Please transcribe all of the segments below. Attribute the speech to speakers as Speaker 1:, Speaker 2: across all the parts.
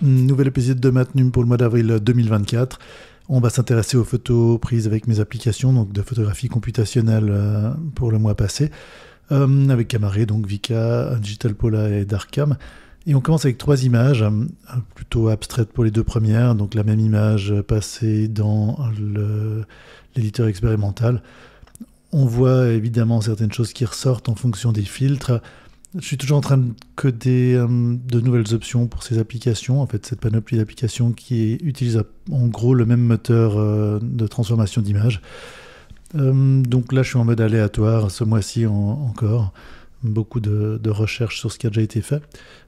Speaker 1: Nouvel épisode de Matnum pour le mois d'avril 2024. On va s'intéresser aux photos prises avec mes applications, donc de photographie computationnelle pour le mois passé, avec Camaré, donc Vika, Digital Pola et Darkcam. Et on commence avec 3 images, plutôt abstraites pour les 2 premières, donc la même image passée dans l'éditeur expérimental. On voit évidemment certaines choses qui ressortent en fonction des filtres. Je suis toujours en train de coder de nouvelles options pour ces applications. En fait, cette panoplie d'applications qui utilise en gros le même moteur de transformation d'image. Donc là, je suis en mode aléatoire ce mois-ci encore. Beaucoup de recherches sur ce qui a déjà été fait.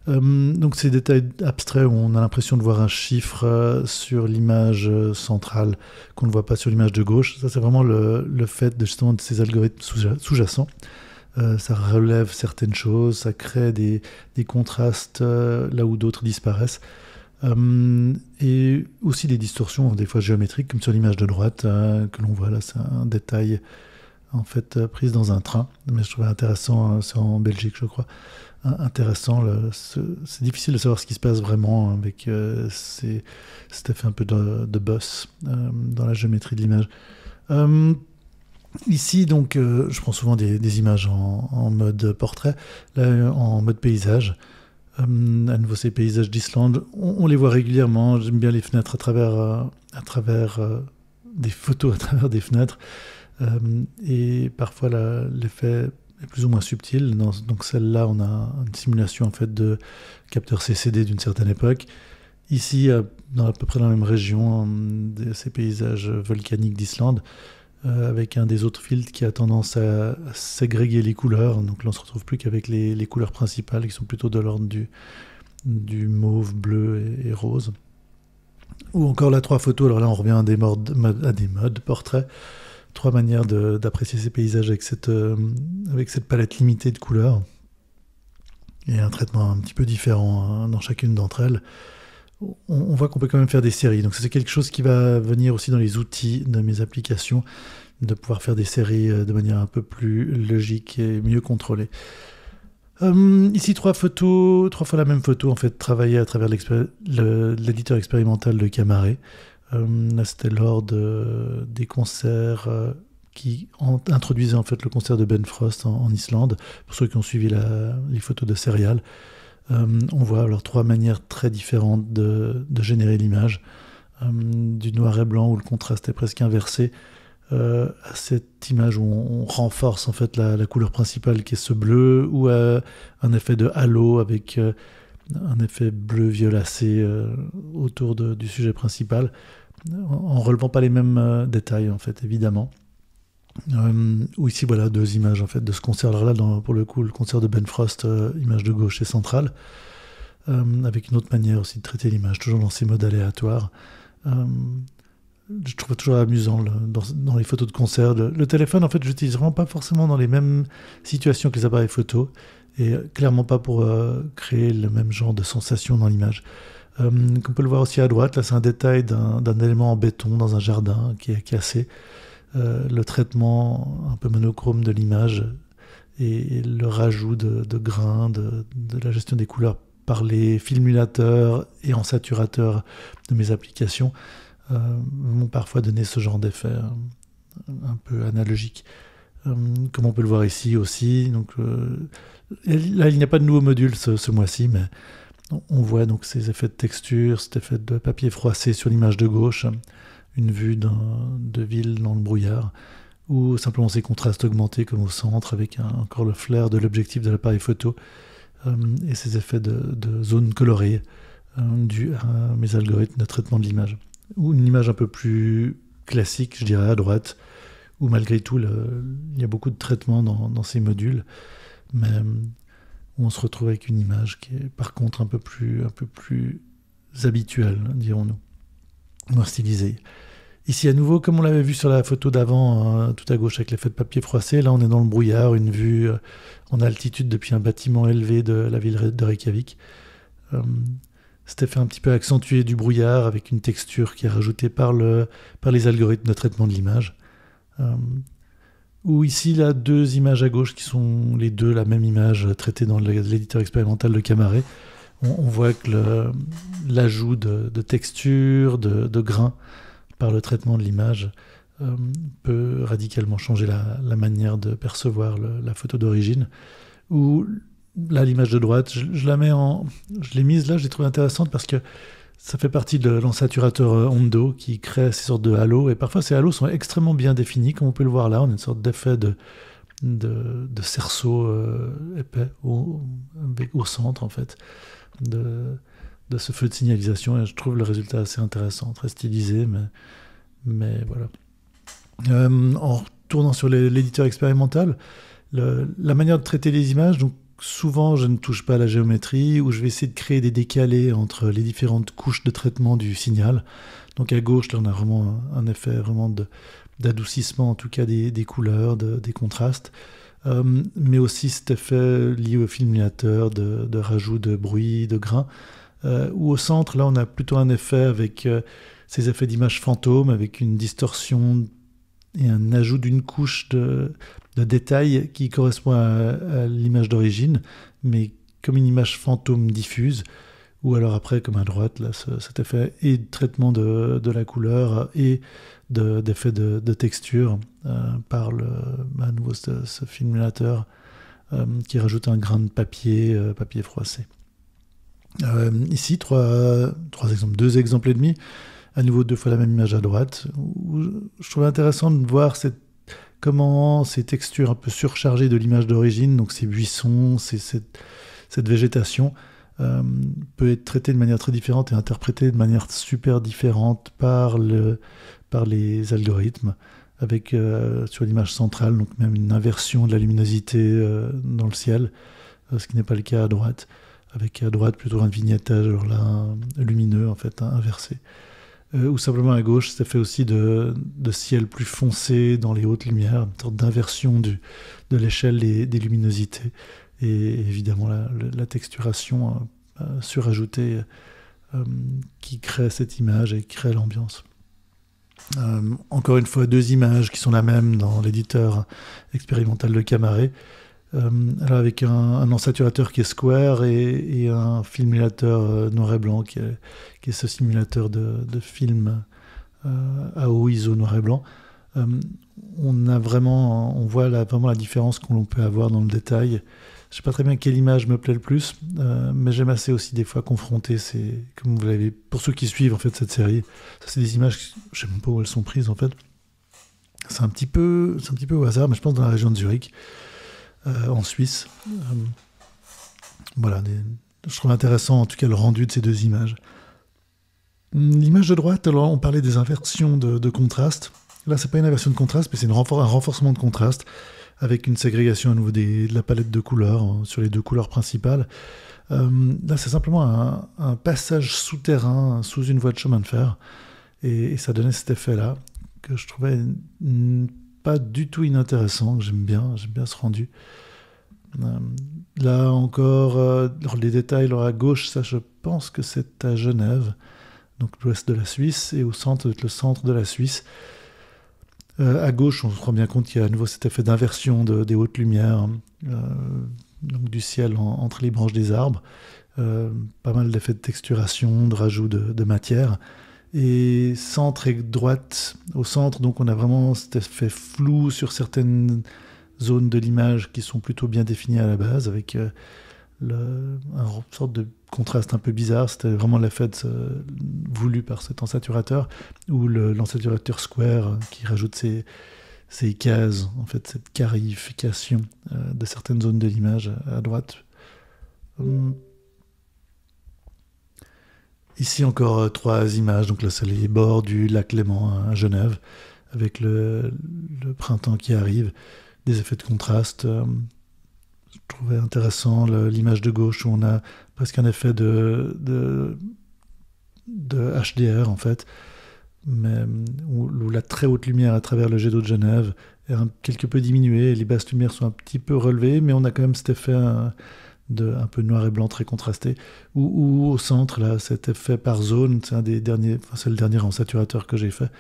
Speaker 1: Donc ces détails abstraits où on a l'impression de voir un chiffre sur l'image centrale qu'on ne voit pas sur l'image de gauche. Ça, c'est vraiment le fait justement de ces algorithmes sous-jacents. Ça relève certaines choses, ça crée des contrastes là où d'autres disparaissent. Et aussi des distorsions, des fois géométriques, comme sur l'image de droite que l'on voit là. C'est un détail en fait prise dans un train, mais je trouvais intéressant, c'est en Belgique je crois, intéressant, c'est difficile de savoir ce qui se passe vraiment avec cet effet un peu de boss dans la géométrie de l'image. Ici donc je prends souvent des images en mode portrait, là en mode paysage. À nouveau ces paysages d'Islande, on les voit régulièrement, j'aime bien les fenêtres à travers des photos à travers des fenêtres. Et parfois l'effet est plus ou moins subtil. Donc celle-là, on a une simulation en fait de capteurs CCD d'une certaine époque. Ici, à peu près dans la même région, de ces paysages volcaniques d'Islande, avec un des autres filtres qui a tendance à ségréguer les couleurs. Donc là, on se retrouve plus qu'avec les couleurs principales qui sont plutôt de l'ordre du mauve, bleu et rose. Ou encore là, 3 photos. Alors là, on revient à des modes portraits. 3 manières d'apprécier ces paysages avec cette palette limitée de couleurs et un traitement un petit peu différent dans chacune d'entre elles. On voit qu'on peut quand même faire des séries, donc c'est quelque chose qui va venir aussi dans les outils de mes applications, de pouvoir faire des séries de manière un peu plus logique et mieux contrôlée. Ici 3 photos, 3 fois la même photo en fait, travaillée à travers l'éditeur expérimental de Camaré. Là, c'était lors des concerts qui introduisaient en fait le concert de Ben Frost en Islande. Pour ceux qui ont suivi les photos de Serial, on voit alors 3 manières très différentes de générer l'image, du noir et blanc où le contraste est presque inversé, à cette image où on renforce en fait la couleur principale qui est ce bleu, ou à un effet de halo avec un effet bleu violacé autour du sujet principal, en relevant pas les mêmes détails en fait, évidemment. Ou ici voilà 2 images en fait de ce concert. Alors là, pour le coup, le concert de Ben Frost, image de gauche et centrale, avec une autre manière aussi de traiter l'image, toujours dans ces modes aléatoires. Je trouve toujours amusant dans les photos de concert. Le téléphone, en fait, je l'utilise vraiment pas forcément dans les mêmes situations que les appareils photo, et clairement pas pour créer le même genre de sensation dans l'image. Comme on peut le voir aussi à droite, là c'est un détail d'un élément en béton dans un jardin qui est cassé. Le traitement un peu monochrome de l'image et le rajout de grains, de la gestion des couleurs par les filmulateurs et en saturateur de mes applications m'ont parfois donné ce genre d'effet un peu analogique. Comme on peut le voir ici aussi. Donc, là, il n'y a pas de nouveau module ce mois-ci, mais on voit donc ces effets de texture, cet effet de papier froissé sur l'image de gauche, une vue de ville dans le brouillard, ou simplement ces contrastes augmentés comme au centre, avec encore le flair de l'objectif de l'appareil photo, et ces effets de zones colorées dus à mes algorithmes de traitement de l'image. Ou une image un peu plus classique, je dirais, à droite, où malgré tout, il y a beaucoup de traitements dans ces modules, mais où on se retrouve avec une image qui est par contre un peu plus habituelle, dirons-nous, moins stylisée. Ici à nouveau, comme on l'avait vu sur la photo d'avant, tout à gauche avec l'effet de papier froissé, là on est dans le brouillard, une vue en altitude depuis un bâtiment élevé de la ville de Reykjavik. Cet effet un petit peu accentué du brouillard avec une texture qui est rajoutée par les algorithmes de traitement de l'image. Ou ici, là, 2 images à gauche qui sont les 2 la même image traitée dans l'éditeur expérimental de Camaré. On voit que l'ajout de texture, de grains par le traitement de l'image peut radicalement changer la manière de percevoir la photo d'origine. Ou là, l'image de droite, je l'ai mise là, je l'ai trouvée intéressante parce que ça fait partie de l'ensaturateur Hondo qui crée ces sortes de halos. Et parfois, ces halos sont extrêmement bien définis, comme on peut le voir là. On a une sorte d'effet de cerceau épais au centre, en fait, de ce feu de signalisation. Et je trouve le résultat assez intéressant, très stylisé, mais voilà. En retournant sur l'éditeur expérimental, la manière de traiter les images, donc souvent je ne touche pas à la géométrie, ou je vais essayer de créer des décalés entre les différentes couches de traitement du signal. Donc à gauche, là on a vraiment un effet vraiment d'adoucissement, en tout cas des couleurs, des contrastes, mais aussi cet effet lié au filminateur, de rajout de bruit, de grains. Ou au centre, là on a plutôt un effet avec ces effets d'image fantôme, avec une distorsion et un ajout d'une couche de détails qui correspond à l'image d'origine, mais comme une image fantôme diffuse, ou alors après, comme à droite, là, cet effet et de traitement de la couleur et d'effet de texture par à nouveau ce filmateur qui rajoute un grain de papier froissé. Ici, deux exemples et demi. À nouveau, 2 fois la même image à droite. Où je trouve intéressant de voir comment ces textures un peu surchargées de l'image d'origine, donc ces buissons, cette végétation, peut être traitée de manière très différente et interprétée de manière super différente par les algorithmes, avec sur l'image centrale, donc même une inversion de la luminosité dans le ciel, ce qui n'est pas le cas à droite, avec à droite plutôt un vignettage là, lumineux en fait, inversé. Ou simplement à gauche, ça fait aussi de ciel plus foncé dans les hautes lumières, une sorte d'inversion de l'échelle des luminosités, et évidemment la texturation surajoutée qui crée cette image et qui crée l'ambiance. Encore une fois, 2 images qui sont la même dans l'éditeur expérimental de Camaret, alors avec un ensaturateur qui est Square et un filmulateur noir et blanc qui est ce simulateur de film à haut ISO noir et blanc. On voit vraiment la différence que l'on peut avoir dans le détail. Je ne sais pas très bien quelle image me plaît le plus, mais j'aime assez aussi des fois confronter comme vous l'avez, pour ceux qui suivent en fait cette série, ça c'est des images, je ne sais même pas où elles sont prises en fait. C'est un petit peu au hasard, mais je pense dans la région de Zurich. En Suisse. Voilà, je trouve intéressant en tout cas le rendu de ces 2 images. L'image de droite, alors on parlait des inversions de contraste. Là, c'est pas une inversion de contraste, mais c'est un renforcement de contraste avec une ségrégation à nouveau de la palette de couleurs sur les 2 couleurs principales. Là, c'est simplement un passage souterrain sous une voie de chemin de fer, et ça donnait cet effet-là que je trouvais pas du tout inintéressant, que j'aime bien ce rendu. Là encore, les détails, alors à gauche, ça je pense que c'est à Genève, donc l'ouest de la Suisse, et au centre, le centre de la Suisse. À gauche, on se rend bien compte qu'il y a à nouveau cet effet d'inversion des hautes lumières, donc du ciel entre les branches des arbres, pas mal d'effets de texturation, de rajout de matière. Et centre et droite, au centre, donc on a vraiment cet effet flou sur certaines zones de l'image qui sont plutôt bien définies à la base, avec une sorte de contraste un peu bizarre. C'était vraiment l'effet voulu par cet ensaturateur, ou l'ensaturateur Square qui rajoute ces cases, en fait, cette carification de certaines zones de l'image à droite. Ici encore 3 images, donc là c'est les bords du lac Léman à Genève, avec le printemps qui arrive, des effets de contraste. Je trouvais intéressant l'image de gauche où on a presque un effet de HDR en fait, mais où la très haute lumière à travers le jet d'eau de Genève est quelque peu diminuée, les basses lumières sont un petit peu relevées, mais on a quand même cet effet un peu noir et blanc très contrasté, ou au centre là, cet effet par zone, c'est le dernier ensaturateur que j'ai fait,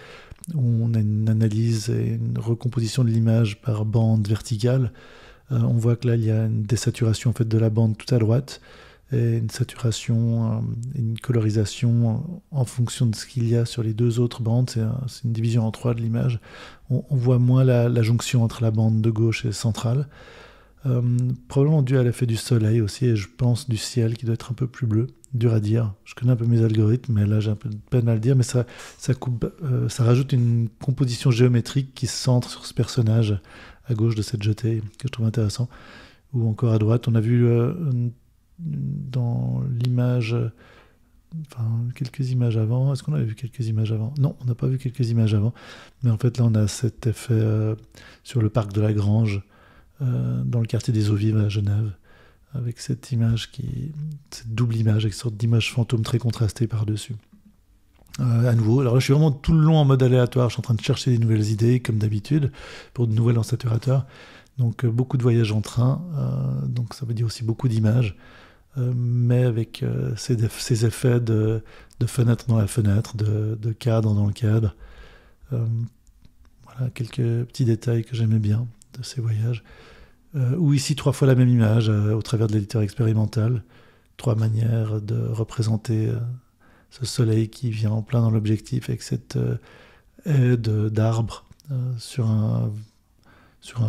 Speaker 1: où on a une analyse et une recomposition de l'image par bande verticale. On voit que là il y a une désaturation en fait de la bande tout à droite, et une saturation, une colorisation en fonction de ce qu'il y a sur les deux autres bandes. C'est une division en trois de l'image. On voit moins la jonction entre la bande de gauche et centrale. Probablement dû à l'effet du soleil aussi, et je pense du ciel qui doit être un peu plus bleu. Dur à dire. Je connais un peu mes algorithmes, mais là j'ai un peu de peine à le dire. Mais ça rajoute une composition géométrique qui se centre sur ce personnage à gauche de cette jetée, que je trouve intéressant. Ou encore à droite, on a vu dans l'image, quelques images avant. Est-ce qu'on avait vu quelques images avant? Non, on n'a pas vu quelques images avant. Mais en fait, là, on a cet effet sur le parc de la Grange, dans le quartier des Eaux Vives à Genève, avec cette image cette double image, avec une sorte d'image fantôme très contrastée par-dessus. À nouveau, alors là, je suis vraiment tout le long en mode aléatoire. Je suis en train de chercher des nouvelles idées, comme d'habitude, pour de nouvelles en saturateur. Donc, beaucoup de voyages en train. Donc, ça veut dire aussi beaucoup d'images. Mais avec ces effets de fenêtre dans la fenêtre, de cadre dans le cadre. Voilà, quelques petits détails que j'aimais bien de ces voyages. Ou ici, 3 fois la même image au travers de l'éditeur expérimental. 3 manières de représenter ce soleil qui vient en plein dans l'objectif avec cette haie d'arbres sur un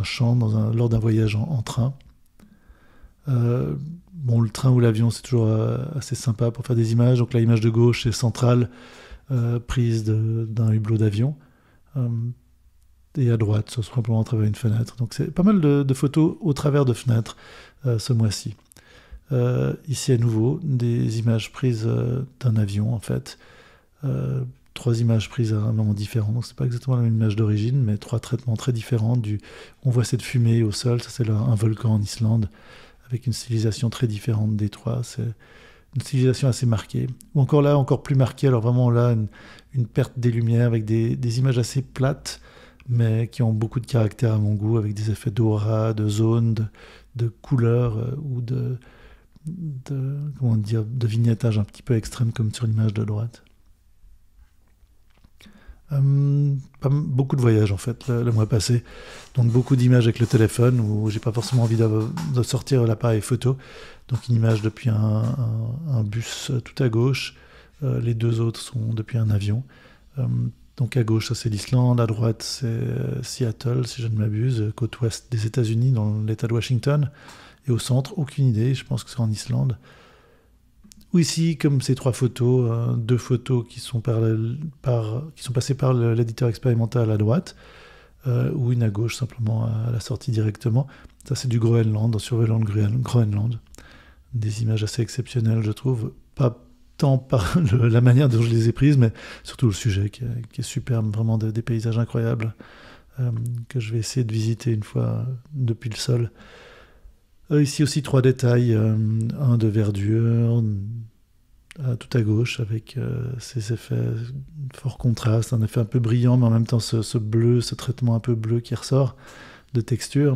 Speaker 1: champ lors d'un voyage en train. Bon, le train ou l'avion, c'est toujours assez sympa pour faire des images. Donc, l'image de gauche est centrale, prise d'un hublot d'avion. Et à droite, c'est simplement à travers une fenêtre. Donc, c'est pas mal de photos au travers de fenêtres ce mois-ci. Ici, à nouveau, des images prises d'un avion, en fait. 3 images prises à un moment différent. Donc, c'est pas exactement la même image d'origine, mais 3 traitements très différents. On voit cette fumée au sol, ça c'est un volcan en Islande, avec une stylisation très différente des 3. C'est une stylisation assez marquée. Ou encore là, encore plus marquée. Alors vraiment là, une perte des lumières avec des images assez plates, mais qui ont beaucoup de caractère à mon goût, avec des effets d'aura, de zone, de couleurs ou de vignettage un petit peu extrême comme sur l'image de droite. Beaucoup de voyages en fait le mois passé, donc beaucoup d'images avec le téléphone où j'ai pas forcément envie de sortir l'appareil photo. Donc une image depuis un bus tout à gauche, les 2 autres sont depuis un avion. Donc à gauche, ça c'est l'Islande, à droite c'est Seattle, si je ne m'abuse, côte ouest des États-Unis, dans l'État de Washington. Et au centre, aucune idée, je pense que c'est en Islande. Ou ici, comme ces 3 photos, 2 photos qui sont passées par l'éditeur expérimental à droite, ou une à gauche simplement à la sortie directement. Ça c'est du Groenland, en survolant le Groenland. Des images assez exceptionnelles, je trouve. Pas tant par la manière dont je les ai prises, mais surtout le sujet qui est superbe, vraiment des paysages incroyables, que je vais essayer de visiter une fois depuis le sol. Ici aussi 3 détails, un de verdure, tout à gauche, avec ces effets fort contraste, un effet un peu brillant, mais en même temps ce bleu, ce traitement un peu bleu qui ressort de texture,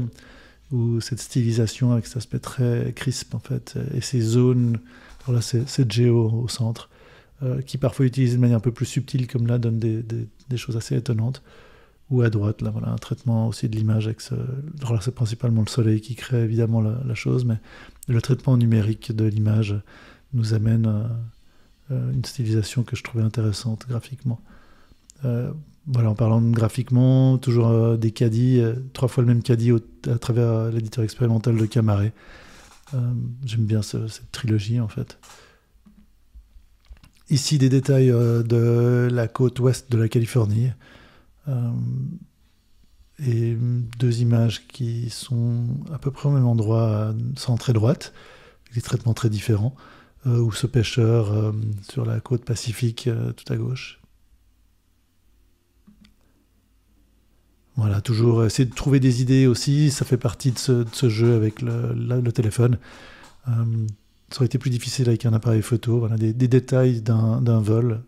Speaker 1: ou cette stylisation avec cet aspect très crisp en fait, et ces zones. Alors là, c'est Géo au centre, qui parfois utilisé de manière un peu plus subtile, comme là, donne des choses assez étonnantes. Ou à droite, là, voilà, un traitement aussi de l'image avec alors là, c'est principalement le soleil qui crée évidemment la chose, mais le traitement numérique de l'image nous amène à une stylisation que je trouvais intéressante graphiquement. Voilà, en parlant de graphiquement, toujours des caddies, 3 fois le même caddie à travers l'éditeur expérimental de Camaret. J'aime bien cette trilogie en fait. Ici des détails de la côte ouest de la Californie, et 2 images qui sont à peu près au même endroit, centrée droite, avec des traitements très différents, ou ce pêcheur sur la côte pacifique tout à gauche. Voilà, toujours essayer de trouver des idées aussi, ça fait partie de ce jeu avec le téléphone. Ça aurait été plus difficile avec un appareil photo. Voilà, des détails d'un vol.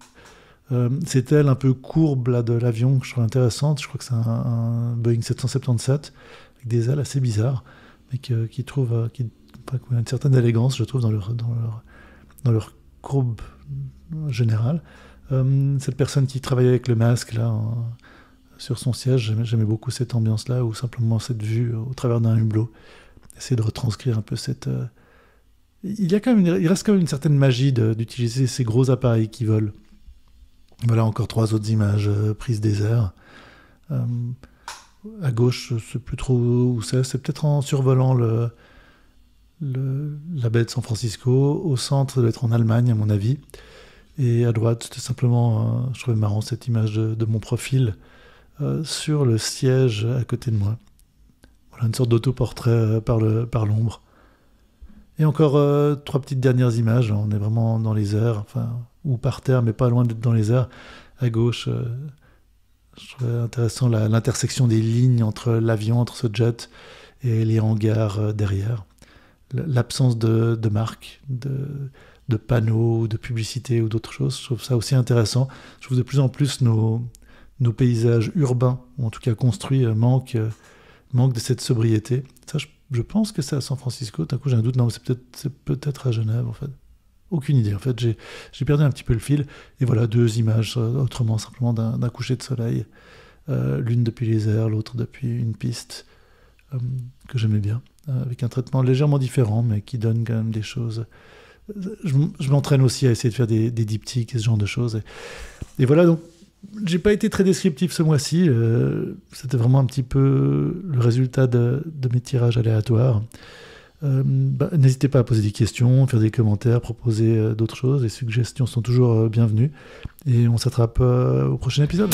Speaker 1: Cette aile un peu courbe là, de l'avion que je trouve intéressante. Je crois que c'est un Boeing 777 avec des ailes assez bizarres, mais qui ont une certaine élégance, je trouve, dans leur courbe générale. Cette personne qui travaillait avec le masque là, sur son siège, j'aimais beaucoup cette ambiance-là, ou simplement cette vue au travers d'un hublot. Essayer de retranscrire un peu cette il reste quand même une certaine magie d'utiliser ces gros appareils qui volent. Voilà encore 3 autres images prises des airs. À gauche, je ne sais plus trop où c'est peut-être en survolant la baie de San Francisco. Au centre, ça doit être en Allemagne, à mon avis. Et à droite, c'était simplement, je trouvais marrant cette image de mon profil sur le siège à côté de moi. Voilà, une sorte d'autoportrait par l'ombre. Et encore 3 petites dernières images. On est vraiment dans les airs, enfin, ou par terre, mais pas loin d'être dans les airs. À gauche, je trouvais intéressant l'intersection des lignes entre l'avion, entre ce jet et les hangars derrière. L'absence de marque, de panneaux, de publicité ou d'autres choses. Je trouve ça aussi intéressant. Je trouve de plus en plus nos paysages urbains, ou en tout cas construits, manquent de cette sobriété. Ça, je pense que c'est à San Francisco. D'un coup, j'ai un doute. Non, c'est peut-être à Genève, en fait. Aucune idée. En fait, j'ai perdu un petit peu le fil. Et voilà, 2 images, autrement, simplement d'un coucher de soleil. L'une depuis les airs, l'autre depuis une piste que j'aimais bien. Avec un traitement légèrement différent, mais qui donne quand même des choses. Je m'entraîne aussi à essayer de faire des diptyques et ce genre de choses. Et voilà, donc, j'ai pas été très descriptif ce mois-ci. C'était vraiment un petit peu le résultat de mes tirages aléatoires. N'hésitez pas à poser des questions, faire des commentaires, proposer d'autres choses. Les suggestions sont toujours bienvenues. Et on s'attrape au prochain épisode.